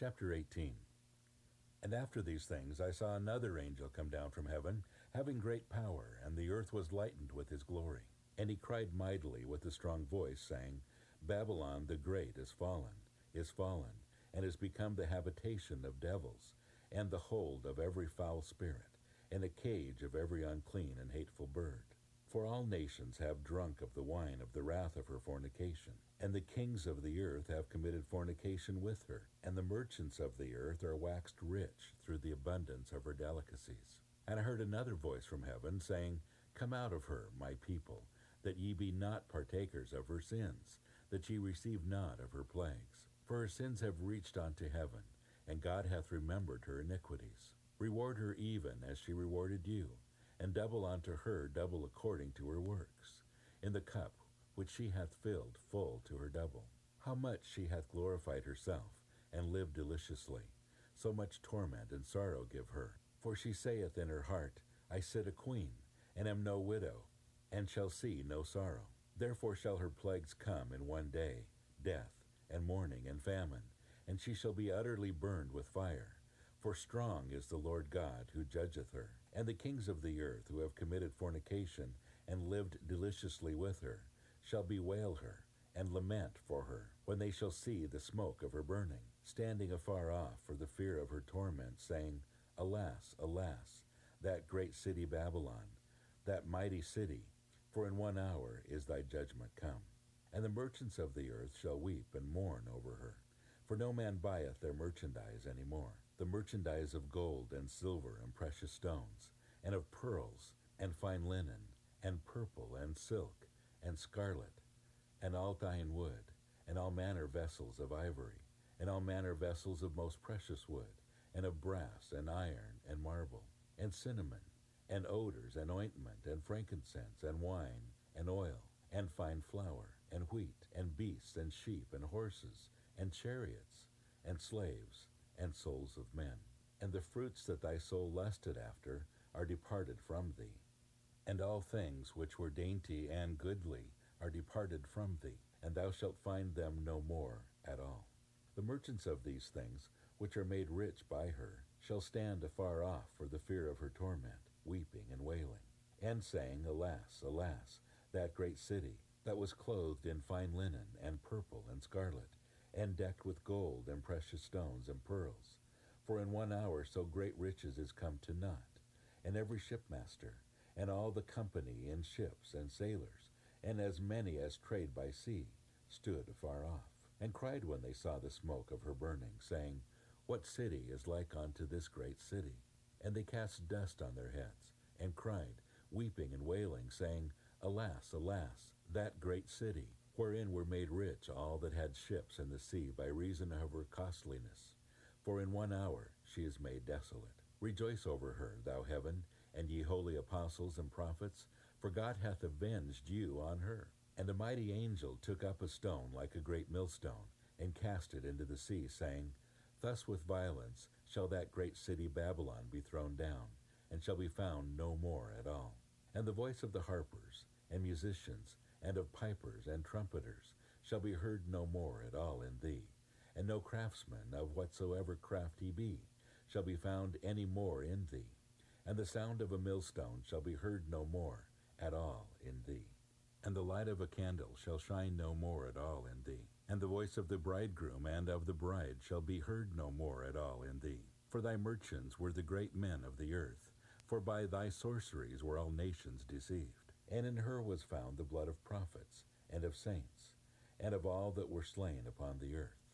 Chapter 18. And after these things I saw another angel come down from heaven, having great power, and the earth was lightened with his glory. And he cried mightily with a strong voice, saying, Babylon the great is fallen, and is become the habitation of devils, and the hold of every foul spirit, and a cage of every unclean and hateful bird. For all nations have drunk of the wine of the wrath of her fornication. And the kings of the earth have committed fornication with her, and the merchants of the earth are waxed rich through the abundance of her delicacies. And I heard another voice from heaven, saying, Come out of her, my people, that ye be not partakers of her sins, that ye receive not of her plagues. For her sins have reached unto heaven, and God hath remembered her iniquities. Reward her even as she rewarded you, and double unto her double according to her works, in the cup which she hath filled full to her double. How much she hath glorified herself, and lived deliciously, so much torment and sorrow give her. For she saith in her heart, I sit a queen, and am no widow, and shall see no sorrow. Therefore shall her plagues come in one day, death, and mourning, and famine, and she shall be utterly burned with fire. For strong is the Lord God who judgeth her. And the kings of the earth who have committed fornication, and lived deliciously with her, shall bewail her, and lament for her, when they shall see the smoke of her burning, standing afar off for the fear of her torment, saying, Alas, alas, that great city Babylon, that mighty city, for in 1 hour is thy judgment come. And the merchants of the earth shall weep and mourn over her, for no man buyeth their merchandise any more, the merchandise of gold and silver and precious stones, and of pearls, and fine linen, and purple, and silk, and scarlet, and all thine wood, and all manner vessels of ivory, and all manner vessels of most precious wood, and of brass, and iron, and marble, and cinnamon, and odors, and ointment, and frankincense, and wine, and oil, and fine flour, and wheat, and beasts, and sheep, and horses, and chariots, and slaves, and souls of men. And the fruits that thy soul lusted after are departed from thee, and all things which were dainty and goodly are departed from thee, and thou shalt find them no more at all. The merchants of these things, which are made rich by her, shall stand afar off for the fear of her torment, weeping and wailing, and saying, Alas, alas, that great city, that was clothed in fine linen, and purple, and scarlet, and decked with gold, and precious stones, and pearls. For in 1 hour so great riches is come to naught. And every shipmaster, and all the company in ships, and sailors, and as many as trade by sea, stood afar off, and cried when they saw the smoke of her burning, saying, What city is like unto this great city? And they cast dust on their heads, and cried, weeping and wailing, saying, Alas, alas, that great city, wherein were made rich all that had ships in the sea by reason of her costliness. For in 1 hour she is made desolate. Rejoice over her, thou heaven, and ye holy apostles and prophets, for God hath avenged you on her. And a mighty angel took up a stone like a great millstone, and cast it into the sea, saying, Thus with violence shall that great city Babylon be thrown down, and shall be found no more at all. And the voice of the harpers, and musicians, and of pipers and trumpeters, shall be heard no more at all in thee. And no craftsman of whatsoever craft he be, shall be found any more in thee. And the sound of a millstone shall be heard no more at all in thee. And the light of a candle shall shine no more at all in thee. And the voice of the bridegroom and of the bride shall be heard no more at all in thee. For thy merchants were the great men of the earth, for by thy sorceries were all nations deceived. And in her was found the blood of prophets, and of saints, and of all that were slain upon the earth,